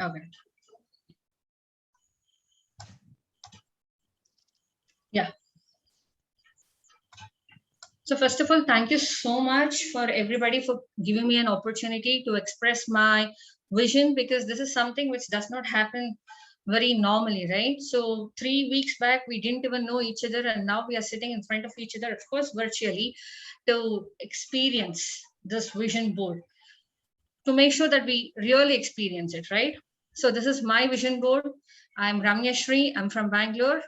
Okay. Yeah. So first of all, thank you so much for everybody for giving me an opportunity to express my vision, because this is something which does not happen very normally, right? So 3 weeks back, we didn't even know each other, and now we are sitting in front of each other, of course, virtually, to experience this vision board, to make sure that we really experience it, right? So this is my vision board. I'm Ramyashree. I'm from Bangalore.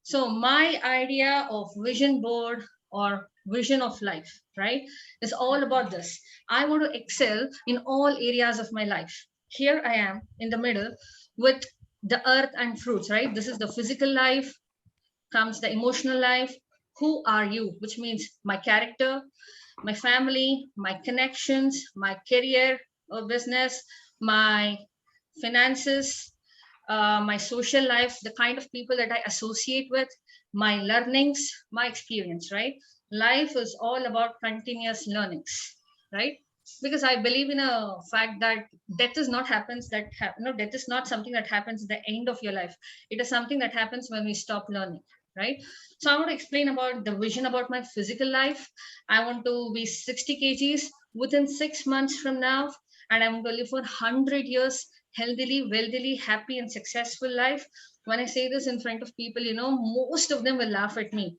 So my idea of vision board or vision of life, right, is all about this. I want to excel in all areas of my life. Here I am in the middle with the earth and fruits, right? This is the physical life, comes the emotional life. Who are you? Which means my character, my family, my connections, my career or business, my finances, my social life, the kind of people that I associate with, my learnings, my experience, right? Life is all about continuous learnings, right? Because I believe in a fact that death is not happens that no, death is not something that happens at the end of your life. It is something that happens when we stop learning, right? So I want to explain about the vision about my physical life. I want to be 60 kgs within 6 months from now, and I want to live for 100 years healthily, wealthily, happy, and successful life. When I say this in front of people, most of them will laugh at me,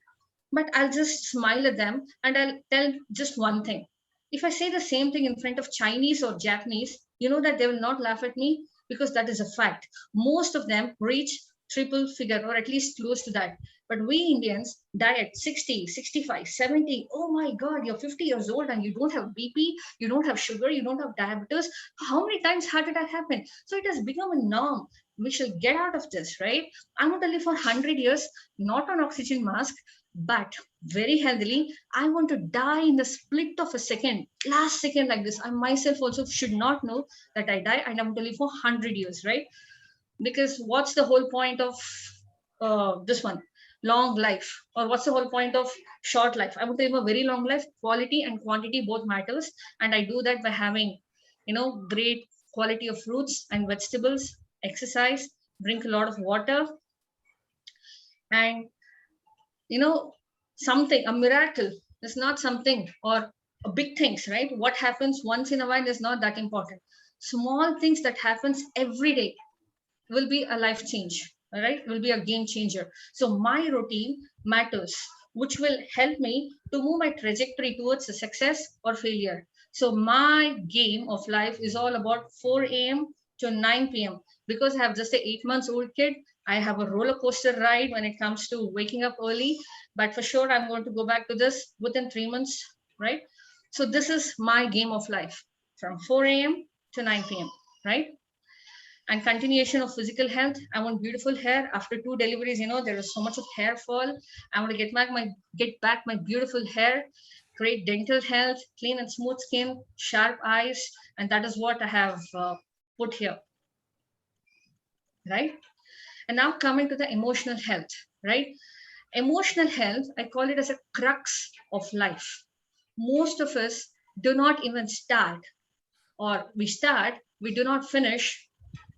but I'll just smile at them and I'll tell just one thing. If I say the same thing in front of Chinese or Japanese, you know that they will not laugh at me, because that is a fact. Most of them reach triple figure or at least close to that. But we Indians die at 60, 65, 70. Oh my God, you're 50 years old and you don't have BP, you don't have sugar, you don't have diabetes. How many times had that happen? So it has become a norm. We should get out of this, right? I want to live for 100 years, not on oxygen mask, but very healthily. I want to die in the split of a second, last second, like this. I myself also should not know that I die, and I want to live for 100 years, right? Because what's the whole point of this one? Long life. Or what's the whole point of short life? I want to live a very long life. Quality and quantity both matters. And I do that by having, great quality of fruits and vegetables, exercise, drink a lot of water, and you know something, a miracle is not something, or a big things, right? What happens once in a while is not that important. Small things that happens every day will be a life change, all right, will be a game changer. So my routine matters, which will help me to move my trajectory towards a success or failure. So my game of life is all about 4 a.m. to 9 p.m. Because I have just a 8 months old kid. I have a roller coaster ride when it comes to waking up early, but for sure I'm going to go back to this within 3 months, right? So this is my game of life, from 4 a.m. to 9 p.m., right? And continuation of physical health. I want beautiful hair after 2 deliveries. There is so much of hair fall. I want to get back my beautiful hair, great dental health, clean and smooth skin, sharp eyes, and that is what I have put here, right? And now coming to the emotional health, right? Emotional health, I call it as a crux of life. Most of us do not even start, or we start, we do not finish.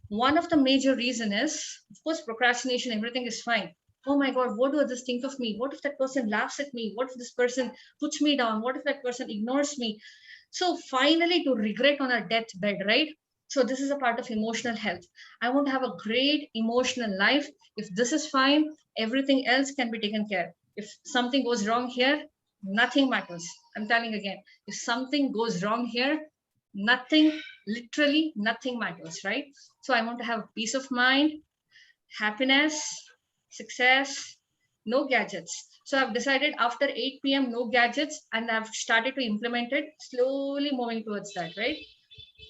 One of the major reason is, of course, procrastination. Everything is fine. Oh my God, what do others think of me? What if that person laughs at me? What if this person puts me down? What if that person ignores me? So finally, to regret on our deathbed, right? So this is a part of emotional health. I want to have a great emotional life. If this is fine, everything else can be taken care. If something goes wrong here, nothing matters. I'm telling again, if something goes wrong here, nothing, literally nothing matters, right? So I want to have peace of mind, happiness, success, no gadgets. So I've decided after 8 p.m. no gadgets, and I've started to implement it, slowly moving towards that, right?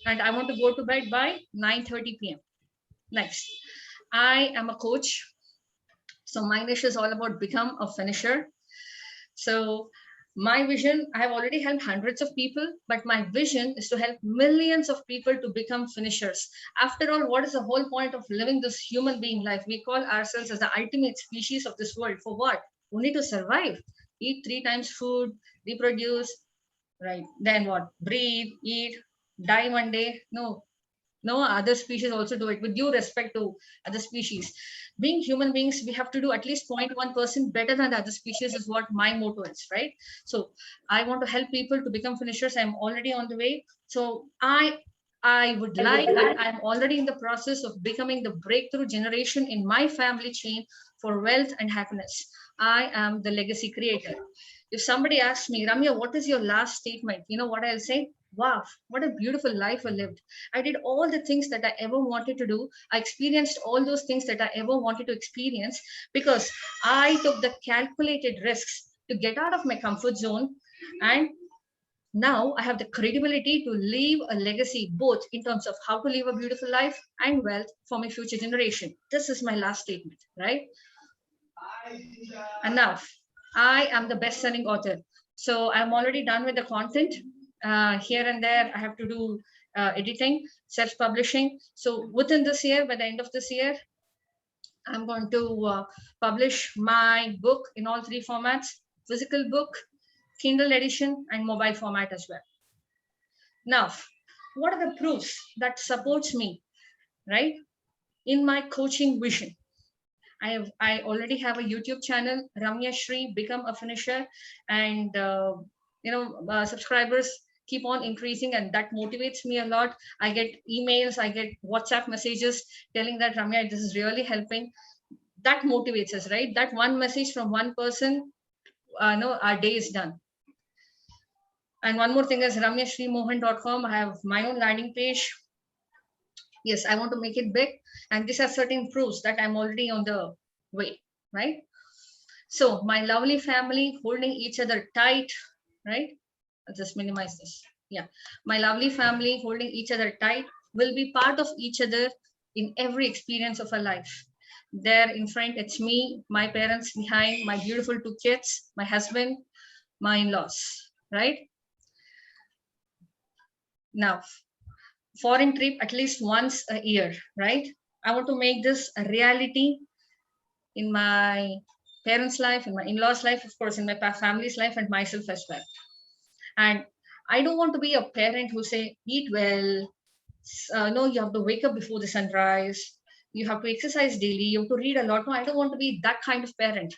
And I want to go to bed by 9:30 p.m. Next, I am a coach. So my niche is all about become a finisher. So my vision, I have already helped hundreds of people, but my vision is to help millions of people to become finishers. After all, what is the whole point of living this human being life? We call ourselves as the ultimate species of this world. For what? Only to survive. Eat 3 times food, reproduce, right? Then what? Breathe, eat, die one day. No, No, other species also do it, with due respect to other species. Being human beings, we have to do at least 0.1% better than the other species is what my motto is, right? So I want to help people to become finishers. I'm already on the way. So I would like, and I'm already in the process of becoming the breakthrough generation in my family chain for wealth and happiness. I am the legacy creator. If somebody asks me, Ramya, what is your last statement? You know what I'll say? Wow, what a beautiful life I lived. I did all the things that I ever wanted to do. I experienced all those things that I ever wanted to experience because I took the calculated risks to get out of my comfort zone. And now I have the credibility to leave a legacy, both in terms of how to live a beautiful life and wealth for my future generation. This is my last statement, right? Enough. I am the best selling author. So I'm already done with the content. Here and there, I have to do editing, self publishing. So within this year, by the end of this year, I'm going to publish my book in all three formats: physical book, Kindle edition, and mobile format as well. Now, what are the proofs that supports me, right, in my coaching vision? I already have a YouTube channel, Ramyashree, Become a Finisher, and subscribers keep on increasing, and that motivates me a lot. I get emails, I get WhatsApp messages telling that, Ramya, this is really helping. That motivates us, right? That one message from one person, no, our day is done. And one more thing is ramyashreemohan.com. I have my own landing page. Yes, I want to make it big, and these are certain proofs that I'm already on the way, right? So my lovely family holding each other tight, right? I'll just minimize this. Yeah, my lovely family holding each other tight will be part of each other in every experience of our life. There in front, it's me, my parents behind, my beautiful two kids, my husband, my in-laws, right? Now, foreign trip at least once a year, right? I want to make this a reality in my parents' life, in my in-laws' life, of course, in my family's life, and myself as well. And I don't want to be a parent who say, eat well, no, you have to wake up before the sunrise, you have to exercise daily, you have to read a lot. No, I don't want to be that kind of parent.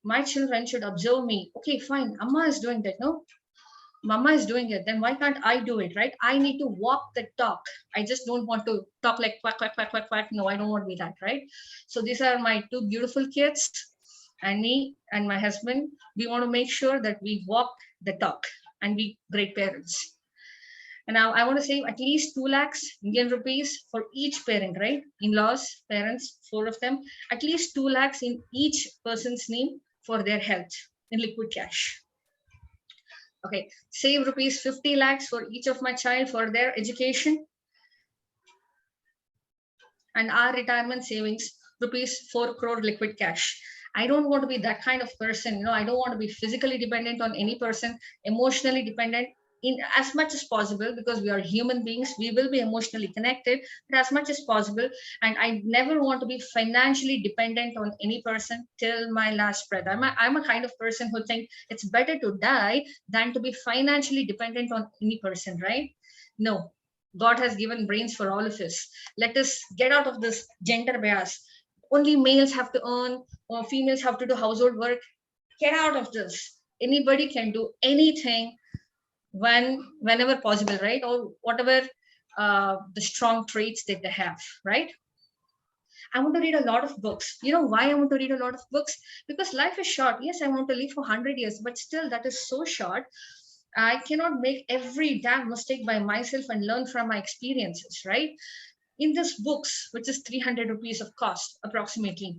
My children should observe me. Okay, fine, Amma is doing that. No, Mama is doing it, then why can't I do it, right? I need to walk the talk. I just don't want to talk like quack, quack, quack, quack, quack. No, I don't want to be that, right? So these are my two beautiful kids, and me and my husband. We want to make sure that we walk the talk and be great parents. And now I want to save at least 2 lakhs Indian rupees for each parent, right? In-laws, parents, 4 of them, at least 2 lakhs in each person's name for their health in liquid cash. Okay, save rupees 50 lakhs for each of my child for their education. And our retirement savings, rupees 4 crore liquid cash. I don't want to be that kind of person. I don't want to be physically dependent on any person, emotionally dependent in as much as possible, because we are human beings. We will be emotionally connected, but as much as possible. And I never want to be financially dependent on any person till my last breath. I'm a kind of person who think it's better to die than to be financially dependent on any person, right? No, God has given brains for all of us. Let us get out of this gender bias. Only males have to earn, or females have to do household work. Get out of this. Anybody can do anything whenever possible, right? Or whatever the strong traits that they have, right? I want to read a lot of books. You know why I want to read a lot of books? Because life is short. Yes, I want to live for 100 years, but still that is so short. I cannot make every damn mistake by myself and learn from my experiences, right? In this books, which is 300 rupees of cost approximately,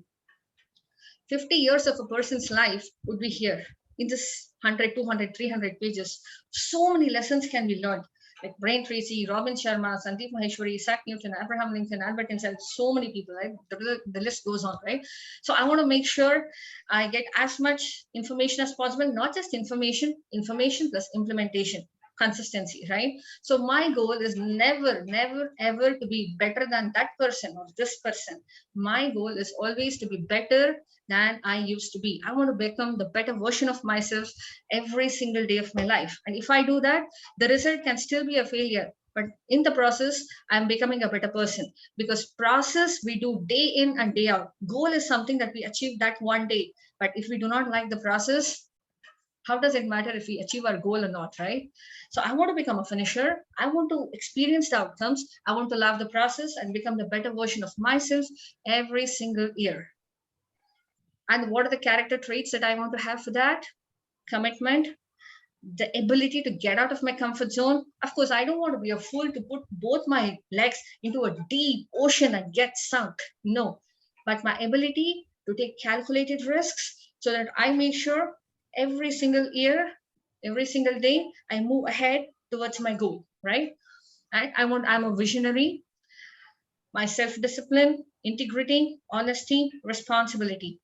50 years of a person's life would be here in this 100, 200, 300 pages. So many lessons can be learned, like Brian Tracy, Robin Sharma, Sandeep Maheshwari, Isaac Newton, Abraham Lincoln, Albert Einstein, so many people, right? The list goes on, right? So I want to make sure I get as much information as possible, not just information plus implementation, consistency, right? So my goal is never, never, ever to be better than that person or this person. My goal is always to be better than I used to be. I want to become the better version of myself every single day of my life. And if I do that, the result can still be a failure, but in the process, I'm becoming a better person, because process we do day in and day out. Goal is something that we achieve that one day, but if we do not like the process, how does it matter if we achieve our goal or not, right? So I want to become a finisher. I want to experience the outcomes. I want to love the process and become the better version of myself every single year. And what are the character traits that I want to have for that? Commitment, the ability to get out of my comfort zone. Of course, I don't want to be a fool to put both my legs into a deep ocean and get sunk. No, but my ability to take calculated risks so that I make sure every single year, every single day, I move ahead towards my goal, right? I'm a visionary, my self-discipline, integrity, honesty, responsibility.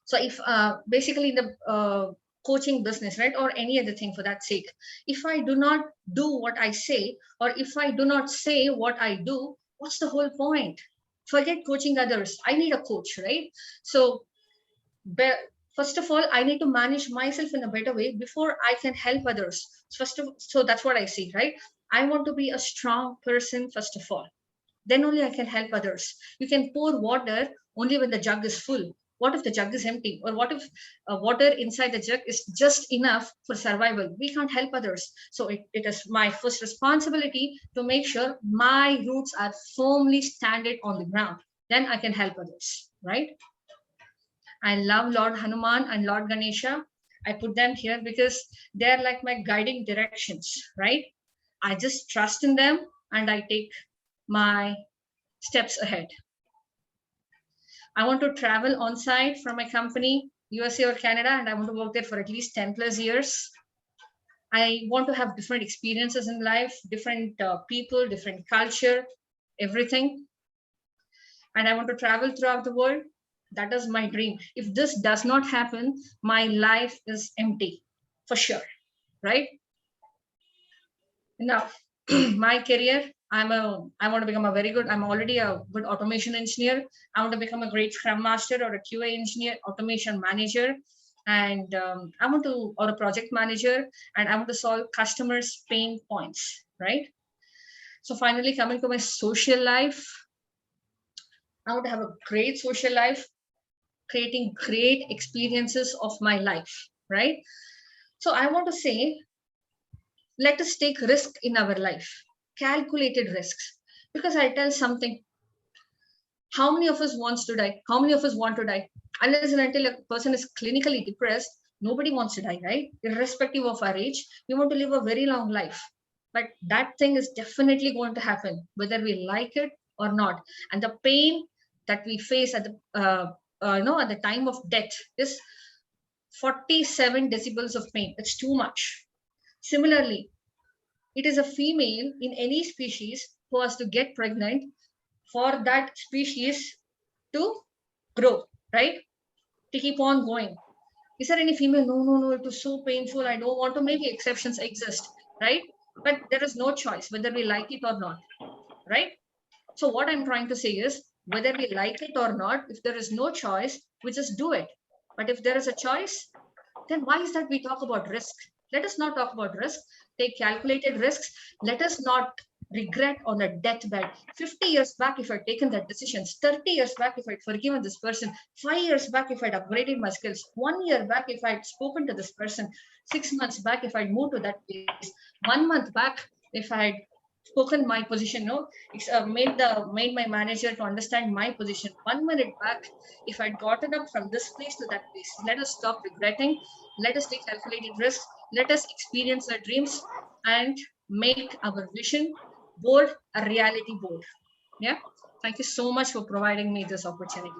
So if basically the coaching business, right, or any other thing for that sake, if I do not do what I say, or if I do not say what I do, what's the whole point? Forget coaching others. I need a coach, right? So first of all, I need to manage myself in a better way before I can help others. So that's what I see, right? I want to be a strong person first of all, then only I can help others. You can pour water only when the jug is full. What if the jug is empty? Or what if water inside the jug is just enough for survival? We can't help others. So it is my first responsibility to make sure my roots are firmly standing on the ground. Then I can help others, right? I love Lord Hanuman and Lord Ganesha. I put them here because they're like my guiding directions, right? I just trust in them and I take my steps ahead. I want to travel on site from my company, USA or Canada, and I want to work there for at least 10 plus years. I want to have different experiences in life, different people, different culture, everything. And I want to travel throughout the world. That is my dream. If this does not happen, my life is empty for sure, right? Now, my career, I want to become I'm already a good automation engineer. I want to become a great Scrum Master or a QA engineer, automation manager. And or a project manager, and I want to solve customers' pain points, right? So finally, coming to my social life, I want to have a great social life, creating great experiences of my life, right? So I want to say, let us take risk in our life, calculated risks. Because I tell something, how many of us wants to die? How many of us want to die? Unless and until a person is clinically depressed, nobody wants to die, right? Irrespective of our age, we want to live a very long life. But that thing is definitely going to happen, whether we like it or not. And the pain that we face at the at the time of death is 47 decibels of pain. It's too much. Similarly, it is a female in any species who has to get pregnant for that species to grow, right? To keep on going. Is there any female? No, no, no, it was so painful. I don't want to. Maybe exceptions exist, right? But there is no choice whether we like it or not, right? So what I'm trying to say is, whether we like it or not, if there is no choice, we just do it. But if there is a choice, then why is that we talk about risk? Let us not talk about risk. Take calculated risks. Let us not regret on a deathbed. 50 years back, if I'd taken that decision, 30 years back, if I'd forgiven this person, 5 years back, if I'd upgraded my skills, 1 year back, if I'd spoken to this person, 6 months back, if I'd moved to that place, 1 month back, if I'd spoken my position, made my manager to understand my position. 1 minute back, if I'd gotten up from this place to that place, let us stop regretting. Let us take calculated risks. Let us experience our dreams and make our vision board a reality board. Yeah. Thank you so much for providing me this opportunity.